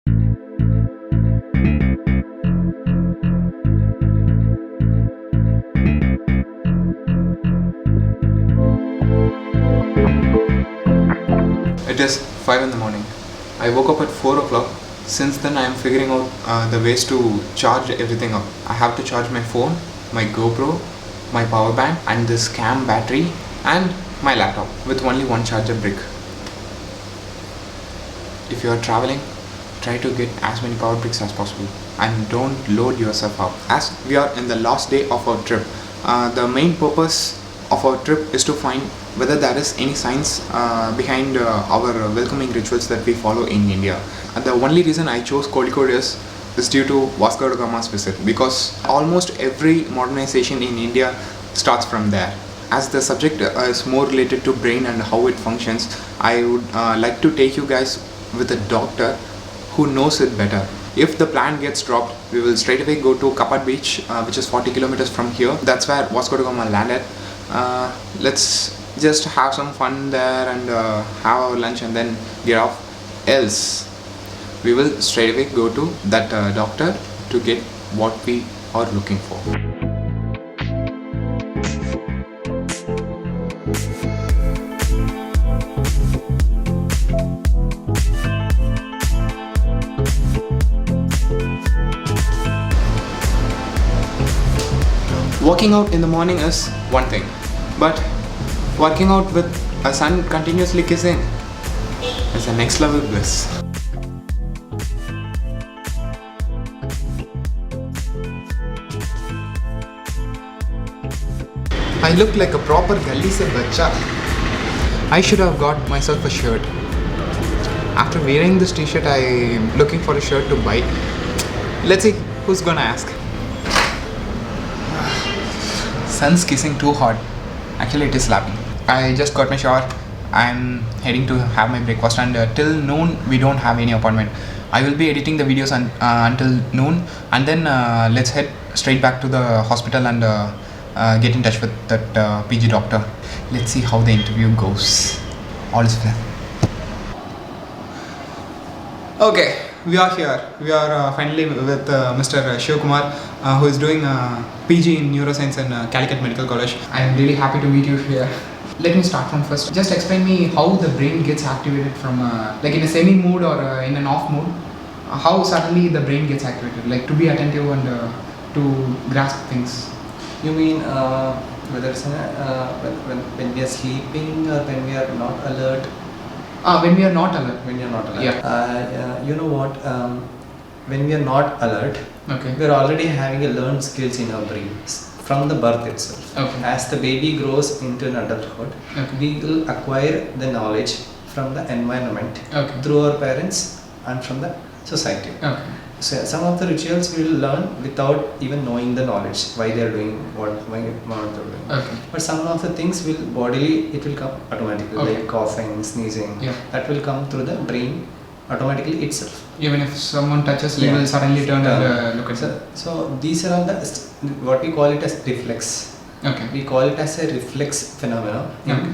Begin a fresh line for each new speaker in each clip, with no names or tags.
It is 5 in the morning. I woke up at 4 o'clock. Since then I am figuring out the ways to charge everything up. I have to charge my phone, my GoPro, my power bank and this cam battery and my laptop with only one charger brick. If you are traveling, try to get as many power bricks as possible and don't load yourself up. As we are in the last day of our trip, the main purpose of our trip is to find whether there is any science behind our welcoming rituals that we follow in India. And the only reason I chose Kozhikode is due to Vasco da Gama's visit, because almost every modernization in India starts from there. As the subject is more related to brain and how it functions, I would like to take you guys with a doctor who knows it better. If the plan gets dropped, we will straight away go to Kapat beach, which is 40 kilometers from here. That's where Vasco da Gama landed. Let's just have some fun there and have our lunch and then get off. Else, we will straight away go to that doctor to get what we are looking for. Working out in the morning is one thing, but working out with a sun continuously kissing is the next level bliss. I look like a proper gully se bacha. I should have got myself a shirt. After wearing this t-shirt, I'm looking for a shirt to buy. Let's see who's gonna ask. Sun's kissing too hard. Actually, it is slapping. I just got my shower. I'm heading to have my breakfast, and till noon we don't have any appointment. I will be editing the videos until noon, and then let's head straight back to the hospital and get in touch with that PG doctor. Let's see how the interview goes. All is well. Okay, we are here. We are finally with Mr. Shiv Kumar, who is doing PG in Neuroscience in Calicut Medical College. I am really happy to meet you here. Let me start from first. Just explain me how the brain gets activated from like in a semi mood or in an off mood. How suddenly the brain gets activated, like to be attentive and to grasp things.
You mean whether it's when we are sleeping or when we are not alert?
When we are not alert.
When you are not alert.
Yeah.
You know what? When we are not alert,
Okay.
we are already having a learned skills in our brains from the birth itself.
Okay.
As the baby grows into an adulthood,
Okay.
we will acquire the knowledge from the environment
Okay.
through our parents and from the society.
Okay.
So some of the rituals we will learn without even knowing the knowledge, why they are doing why they are doing.
Okay.
But some of the things will bodily, it will come automatically,
Okay.
like coughing, sneezing.
Yeah.
That will come through the brain automatically itself.
Even if someone touches, you
Yeah.
will suddenly turn and look at it.
So these are all the what we call it as reflex.
Okay.
We call it as a reflex phenomena in
Okay.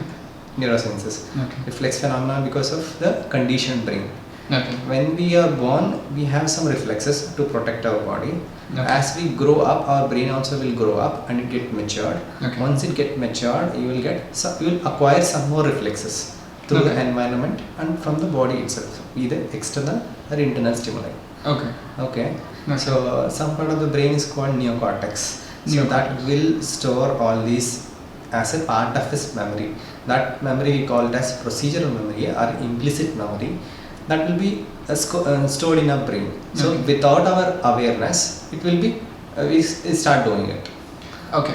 neurosciences.
Okay.
Reflex phenomena because of the conditioned brain.
Okay.
When we are born, we have some reflexes to protect our body.
Okay.
As we grow up, our brain also will grow up and it get matured.
Okay.
Once it get matured, you will acquire some more reflexes through
Okay.
the environment and from the body itself, either external or internal stimuli.
Okay.
Okay.
Okay.
So some part of the brain is called neocortex. So that will store all these as a part of his memory. That memory we call it as procedural memory or implicit memory. That will be stored in our brain. So
Okay.
without our awareness, it will be we start doing it.
Okay.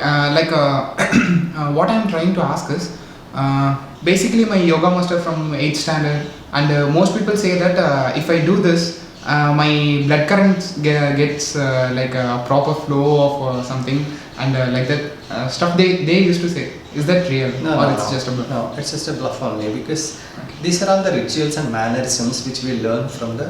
What I am trying to ask is, basically my yoga master from 8th standard, and most people say that if I do this, my blood current gets like a proper flow of something, and like that stuff they used to say. Is that real? Or it's just a bluff?
No, it's just a bluff only, because these are all the rituals and mannerisms which we learn from the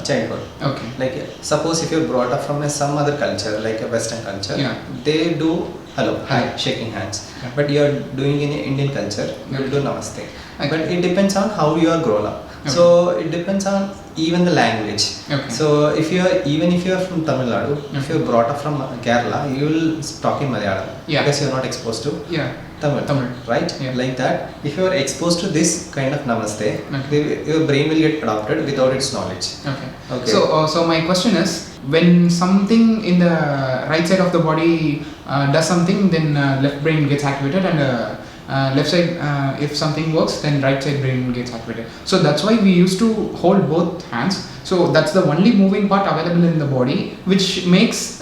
childhood.
Okay.
Like suppose if you're brought up from some other culture, like a Western culture,
Yeah.
they do hello, hi,
Hi.
shaking hands.
Yeah.
But you're doing in Indian culture, you will do namaste.
Okay.
But it depends on how you are grown up.
Okay.
So it depends on even the language.
Okay.
So if you are from Tamil Nadu, if you're brought up from Kerala, you will talk in Malayalam.
Yeah.
Because you're not exposed to Tamil, right?
Yeah.
Like that. If you are exposed to this kind of Namaste, your brain will get adopted without its knowledge.
Okay. So my question is, when something in the right side of the body does something, then left brain gets activated, and left side, if something works, then right side brain gets activated. So that's why we used to hold both hands. So that's the only moving part available in the body, which makes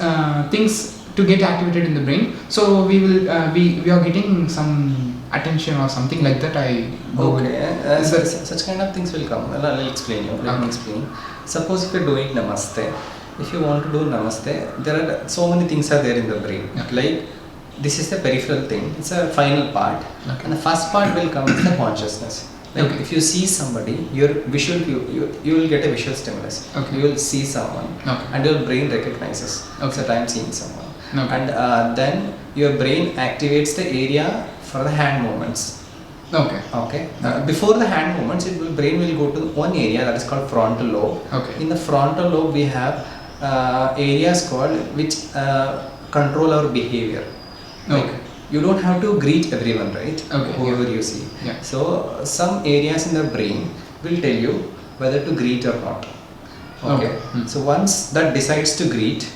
things to get activated in the brain. So we will we are getting some attention or something like that.
Such kind of things will come. I'll explain you. Let me explain. Suppose if you're doing Namaste, if you want to do Namaste, there are so many things are there in the brain. Like, this is the peripheral thing. It's a final part, and the first part will come with the consciousness. Like if you see somebody, your visual you will get a visual stimulus. You will see someone, and your brain recognizes that I am seeing someone. And then your brain activates the area for the hand movements. Before the hand movements, brain will go to one area that is called frontal lobe. In the frontal lobe, we have areas called which control our behavior. You don't have to greet everyone, right? Whoever you see. So some areas in the brain will tell you whether to greet or not. So once that decides to greet,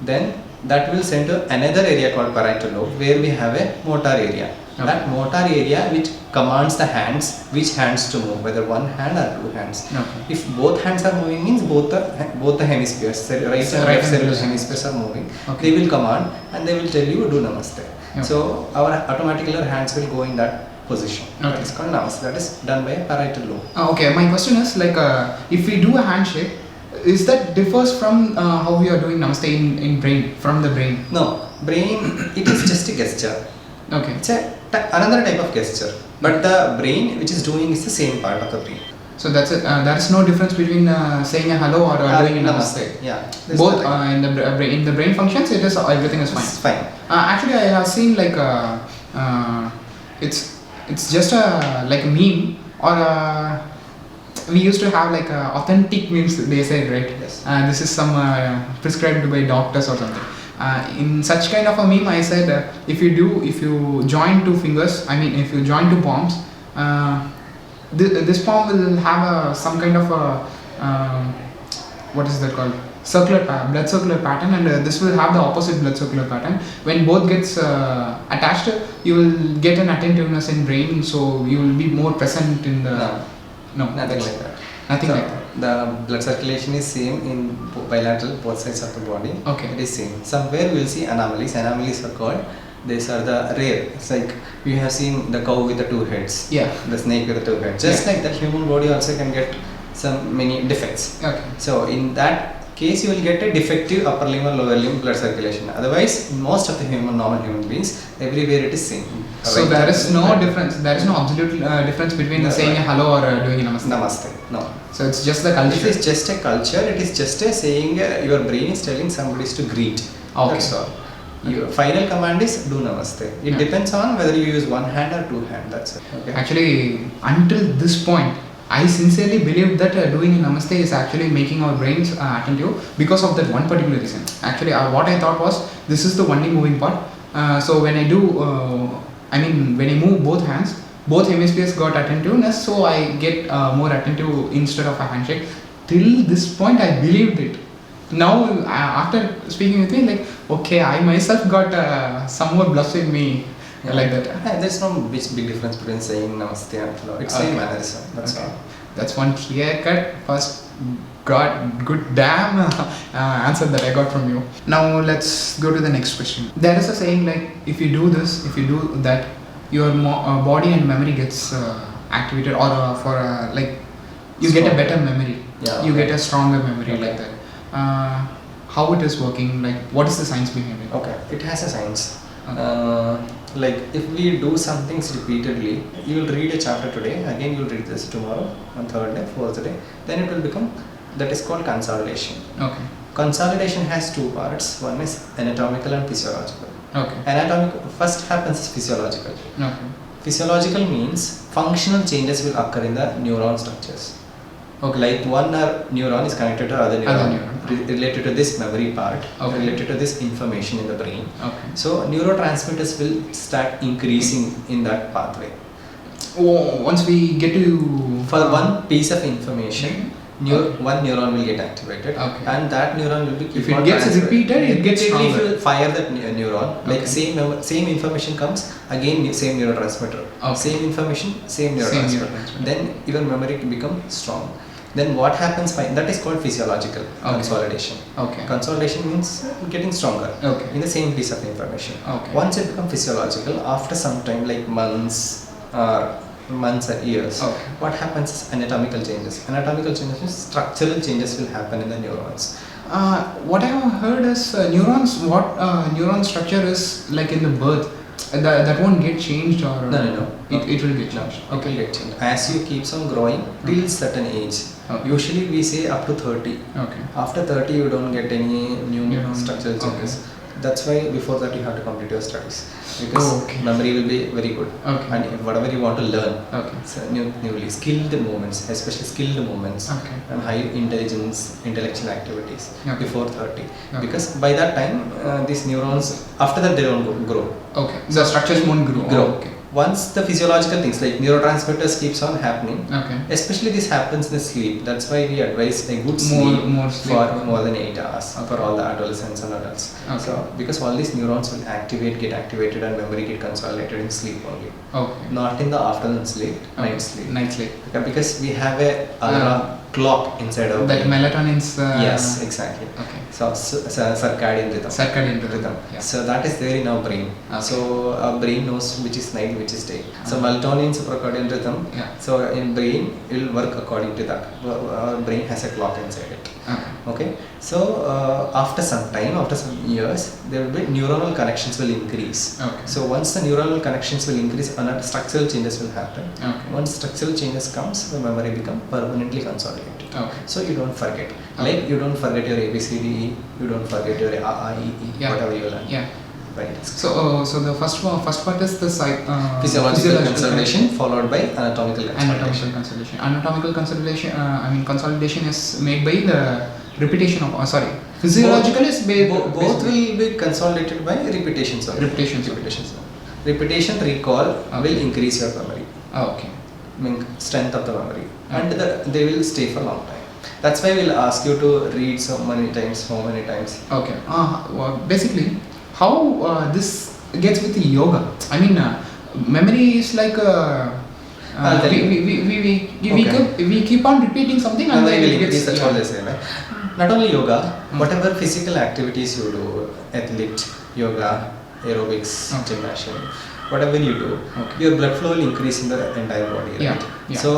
then that will send to another area called parietal lobe, where we have a motor area. That motor area which commands the hands, which hands to move, whether one hand or two hands. If both hands are moving, means both the hemispheres, right and left cerebral hemispheres are moving. They will command and they will tell you do Namaste. So automatically our hands will go in that position. That is called Namaste. That is done by a parietal lobe.
My question is, like, if we do a handshake, is that differs from how we are doing Namaste in brain, from the brain?
No, brain, it is just a gesture. It's another type of gesture, but the brain which is doing is the same part of the brain.
So that's it. There is no difference between saying a hello or doing a Namaste. Both in the brain functions, it is everything is fine.
It's fine.
Actually, I have seen like it's just like a meme, or we used to have like authentic memes. They say, right? This is some prescribed by doctors or something. In such kind of a meme, I said if you join two fingers, if you join two palms, this palm will have some kind of a what is that called, blood circular pattern, and this will have the opposite blood circular pattern. When both gets attached, you will get an attentiveness in brain, so you will be more present in the
nothing like that.
Nothing like that.
The blood circulation is same in bilateral, both sides of the body. It is same. Somewhere we will see anomalies. Anomalies are called, these are the rare. It's like you have seen the cow with the two heads, the snake with the two heads. Just like that, human body also can get some many defects. So in that case, you will get a defective upper limb or lower limb blood circulation. Otherwise, most of the normal human beings, everywhere it is same.
So there is no difference. There is no absolute difference between saying a hello or doing a Namaste.
Namaste. No.
So it's just the culture.
It is just a culture. It is just a saying. Your brain is telling somebody to greet. That's all. Your final command is do Namaste. It depends on whether you use one hand or two hands. That's it.
Actually, until this point, I sincerely believe that doing Namaste is actually making our brains attentive because of that one particular reason. Actually, what I thought was, this is the only moving part. So when I do, when I move both hands, both hemispheres got attentiveness, so I get more attentive instead of a handshake. Till this point, I believed it. Now, after speaking with me, like, okay, I myself got some more blush in me. Like that.
There's no big difference between saying Namaste and hello. It's same mannerism. That's all.
That's one clear cut first good damn answer that I got from you. Now let's go to the next question. There is a saying like, if you do this, if you do that, your body and memory gets activated, or like you get a better memory. You get a stronger memory like that. How it is working? Like, what is the science behind it?
It has a science. Like if we do some things repeatedly, you will read a chapter today, again you will read this tomorrow, on third day, fourth day, then it will become, that is called consolidation. Consolidation has two parts. One is anatomical and physiological. Anatomical first happens physiological. Physiological means functional changes will occur in the neuron structures. Okay. Like one neuron is connected to other neuron,
neuron.
Related to this memory part,
Okay.
related to this information in the brain.
Okay.
So neurotransmitters will start increasing in that pathway.
Once we get to
For one piece of information, one neuron will get activated,
Okay.
and that neuron will be.
If it gets repeated, it gets
immediately
stronger.
if you fire that neuron, like
Okay.
same information comes again, same neurotransmitter,
Okay.
same information, same neurotransmitter. Then your memory can become strong. Then what happens by that is called physiological consolidation.
Okay.
Consolidation means getting stronger
Okay.
in the same piece of information.
Okay.
Once it becomes physiological, after some time, like months or years,
Okay.
what happens is anatomical changes. Anatomical changes means structural changes will happen in the neurons.
What I have heard is neurons. What neuron structure is like in the birth. That won't get changed or
No.
It will get changed.
It will get changed as you keeps on growing till certain age.
Okay.
Usually we say up to 30.
Okay.
After 30 you don't get any new
Neuron.
structural changes.
Okay.
That's why before that you have to complete your studies, because
Okay.
memory will be very good.
Okay.
And whatever you want to learn,
Okay.
so newly skilled movements, especially skilled movements,
Okay.
and high intelligence, intellectual activities
Okay.
before 30.
Okay.
Because by that time these neurons, after that they don't grow.
Okay. The structures won't grow.
Grow.
Okay.
Once the physiological things like neurotransmitters keeps on happening,
Okay.
especially this happens in the sleep. That's why we advise a good sleep,
More sleep.
for more than 8 hours for
Okay.
all the adolescents and adults.
Okay.
So because all these neurons will get activated and memory get consolidated in sleep only,
Okay.
not in the afternoon sleep, night sleep.
Night sleep.
Because we have a alarm clock inside our
That
brain.
melatonin's.
Yes, exactly.
Okay.
So circadian rhythm.
Circadian rhythm. Yeah.
So that is there in our brain.
Okay.
So our brain knows which is night, which is day. So melatonin, circadian rhythm.
Yeah.
So in brain it will work according to that. Our brain has a clock inside it.
Okay.
Okay. So after some time, after some years, there will be neuronal connections will increase.
Okay.
So once the neuronal connections will increase, another structural changes will happen.
Okay.
Once structural changes comes, the memory become permanently consolidated.
Okay.
So you don't forget.
Okay.
Like you don't forget your ABCD, you don't forget your A, I, E,
Yeah.
whatever you learn.
Yeah.
Right.
So the first part is the
Physiological consolidation followed by anatomical
Anatomical
consolidation.
consolidation. Anatomical consolidation. Consolidation is made by the repetition of. Physiological is
Both will be consolidated by repetitions.
Repetitions.
Repetition recall
Okay.
will increase your memory.
Okay.
Strength of the memory,
Okay.
and they will stay for a long time. That's why we'll ask you to read so many times.
Okay. Basically, how this gets with the yoga? I mean, memory is like
I'll tell you.
we keep on repeating something and
Memory
then
will
it
increase.
gets.
That's what they say, right? Not only yoga, whatever physical activities you do, athlete, yoga, aerobics,
Okay.
gymnasium, whatever you do,
Okay.
your blood flow will increase in the entire body, right?
Yeah.
So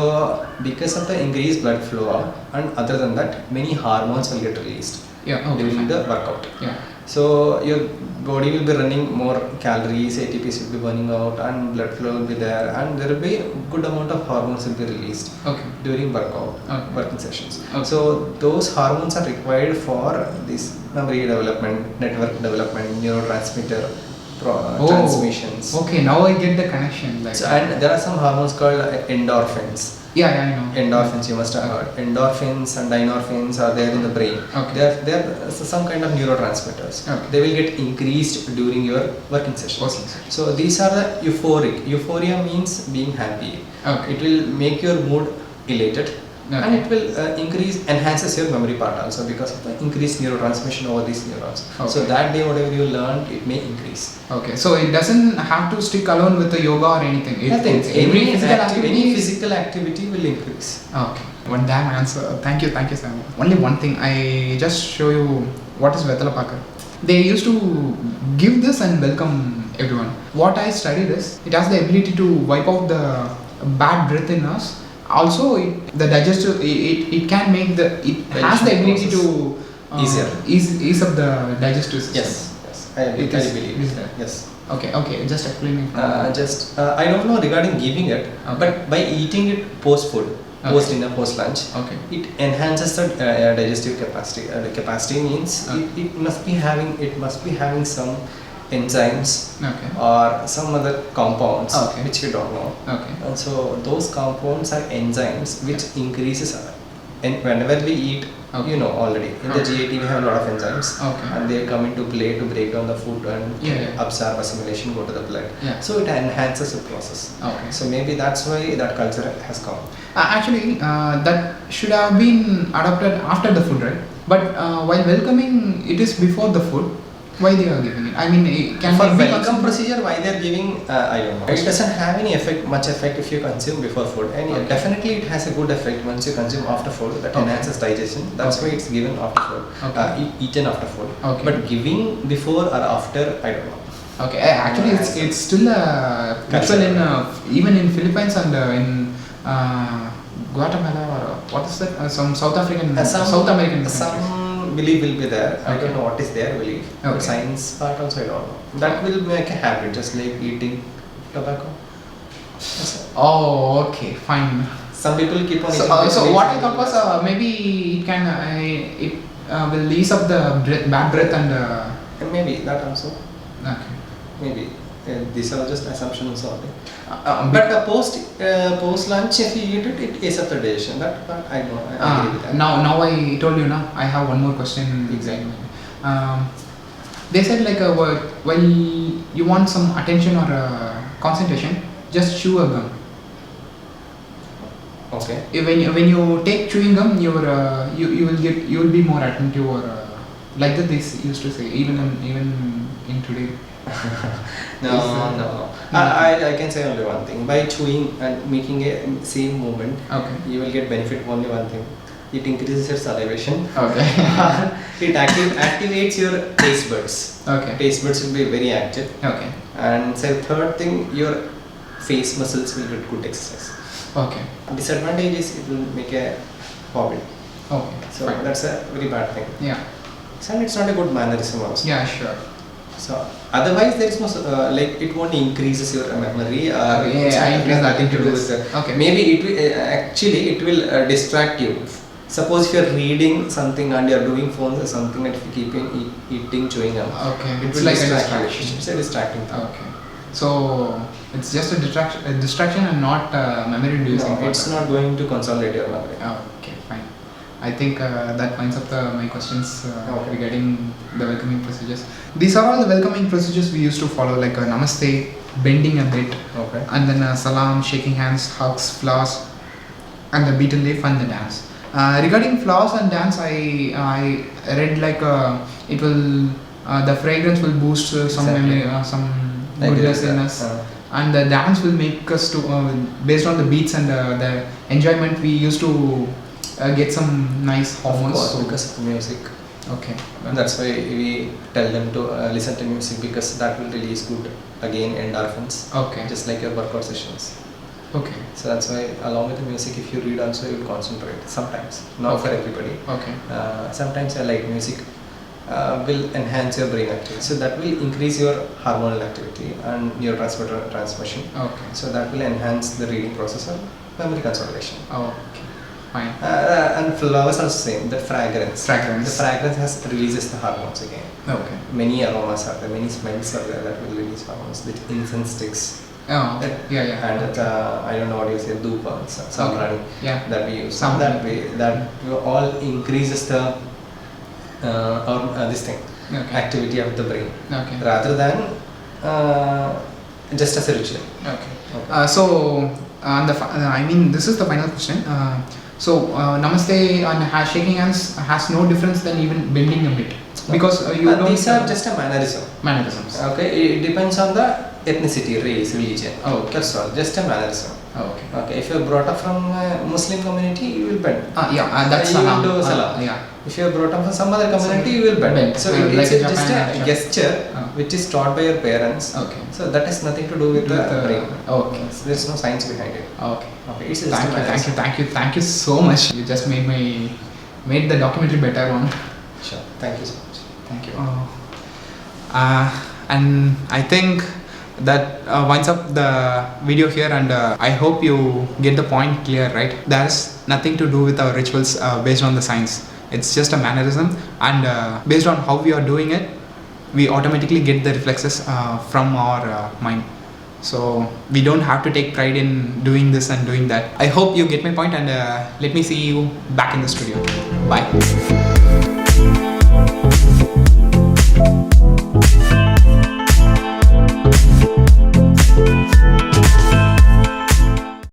because of the increased blood flow, and other than that, many hormones will get released
Yeah. Okay.
during
Fine.
the workout.
Yeah.
So your body will be running more calories, ATPs will be burning out, and blood flow will be there, and there will be good amount of hormones will be released
Okay.
during workout,
Okay.
working sessions.
Okay.
So those hormones are required for this memory development, network development, neurotransmitter transmissions.
Okay. Now I get the connection. Like.
So, and there are some hormones called endorphins.
Yeah. I know.
Endorphins, you must have heard. Endorphins and dynorphins are there in the brain.
Okay.
They are some kind of neurotransmitters.
Okay.
They will get increased during your working sessions.
Working sessions.
So these are the euphoric. Euphoria means being happy.
Okay.
It will make your mood elated.
Okay.
And it will enhances your memory part also because of the increased neurotransmission over these neurons.
Okay.
So that day whatever you learned, it may increase.
Okay, so it doesn't have to stick alone with the yoga or anything.
Nothing.
Every
Any
physical activity.
any physical activity will increase.
Okay, one damn answer. Thank you, Sam. Only one thing. I just show you what is Vetalapaka. They used to give this and welcome everyone. What I studied is it has the ability to wipe out the bad breath in us. Also, the digestive. It can make the. It has the ability to
easier.
Ease up the digestive system.
Yes. I believe.
Is that?
Yes.
Okay. Just explaining.
I don't know regarding giving it,
Okay.
but by eating it post food,
Okay.
post dinner, post lunch,
Okay.
it enhances the digestive capacity. The capacity means
Okay.
it must be having some enzymes
Okay.
or some other compounds
Okay.
which we don't know.
Okay.
And so those compounds are enzymes which increases and whenever we eat,
Okay.
you know already in the
Okay.
GAT we have a lot of enzymes,
Okay.
and they come into play to break down the food and
Yeah.
absorb assimilation, go to the blood.
Yeah.
So it enhances the process.
Okay.
So maybe that's why that culture has come.
Actually, that should have been adopted after the food, right? But while welcoming, it is before the food. Why they are giving it? I mean, can
For
it be
welcome
consumed-
procedure, why they are giving, I don't know. It doesn't have any much effect if you consume before food, and
Okay.
definitely it has a good effect once you consume after food. That
Okay.
enhances digestion. That's
Okay.
why it's given after food,
Okay.
eaten after food.
Okay.
But giving before or after, I don't know.
Okay, actually, it's still a culture in even in Philippines and in Guatemala or what is that? Some South African, South American countries.
Some belief will be there. I
Okay.
don't know what is their belief. But
Okay.
science part also I don't know. That will make a habit, just like eating tobacco.
Oh, okay, fine.
Some people keep on
So,
eating.
so what I thought was maybe it can it will ease up the bad breath and
And maybe that also.
okay.
Maybe these are just assumptions only.
But
But post lunch, if you eat it, it is up the digestion. That part I know. I agree with that.
now I told you now. I have one more question.
Exactly.
They said like while you want some attention or concentration, just chew a gum.
Okay.
When you take chewing gum, you will be more attentive or like that. They used to say even in today.
No. I can say only one thing. By chewing and making a same movement,
Okay.
you will get benefit only one thing. It increases your salivation.
Okay.
It activates your taste buds.
Okay.
Taste buds will be very active.
Okay.
And so third thing, your face muscles will get good exercise.
Okay.
Disadvantage is it will make a vomit.
Okay.
So
Fine.
that's a very bad thing.
Yeah.
So it's not a good mannerism also.
Yeah. Sure.
So otherwise there is no like it won't increases your memory. It's
I increase
nothing
that
to do
this.
with the,
Okay.
maybe it will actually it will distract you. Suppose if you are reading something and you are doing phones or something, and if you keep eating chewing gum,
Okay.
it
It's
will
like a
distract you.
distraction.
It's a distracting thing.
Okay. So it's just a distraction and not memory inducing.
No, it's not going to consolidate your memory.
Okay, fine. I think that winds up my questions
Okay.
regarding the welcoming procedures. These are all the welcoming procedures we used to follow, like Namaste, bending a bit,
Okay.
and then salam, shaking hands, hugs, flowers, and the beaten leaf and the dance. Regarding flowers and dance, I read like it will the fragrance will boost some
Exactly.
memory, some
I agree
goodness
with
in
that.
us. And the dance will make us to based on the beats and the enjoyment we used to get some nice
Of
hormones.
course,
So-
because of the music.
okay.
And that's why we tell them to listen to music, because that will release good again endorphins,
Okay.
just like your workout sessions.
Okay.
So that's why along with the music, if you read also, you will concentrate. Sometimes, not for
Okay.
everybody.
Okay.
Sometimes I like music will enhance your brain activity. So that will increase your hormonal activity and neurotransmitter transmission.
Okay.
So that will enhance the reading process and memory consolidation.
Okay. Fine.
And flowers are same. The fragrance.
Fragrance.
The fragrance releases the hormones again.
Okay.
Many aromas are there. Many smells are there that will release hormones. The incense sticks.
Oh.
That-
Yeah.
And I don't know what you say. Dhupa, sambrani.
Yeah.
That we use.
Sambrani.
That way, that all increases the this thing,
Okay.
activity of the brain,
Okay.
rather than just as a ritual.
Okay. So, I mean, this is the final question. So, Namaste and shaking hands has no difference than even bending a bit, because you don't.
These are just a mannerism.
mannerisms.
Okay, it depends on the ethnicity, race, religion.
Oh, okay.
That's all. Just a mannerism.
Oh, okay.
Okay, if you're brought up from a Muslim community, you will bend.
Yeah, that's
You will
salam.
do salam.
Yeah.
If you're brought up from some other community, you will bend.
Bend.
So
Like
it's
in
just
Japan,
a gesture which is taught by your parents.
Okay.
So that has nothing to do with the brain.
Okay.
So there's no science behind it.
Okay.
Okay, it's just a mannerism.
Thank you so much. You just made the documentary better one.
Sure. Thank you so much.
Thank you. And I think that winds up the video here, and I hope you get the point clear, right? There's nothing to do with our rituals based on the science. It's just a mannerism, and based on how we are doing it, we automatically get the reflexes from our mind. So we don't have to take pride in doing this and doing that. I hope you get my point, and let me see you back in the studio. Bye.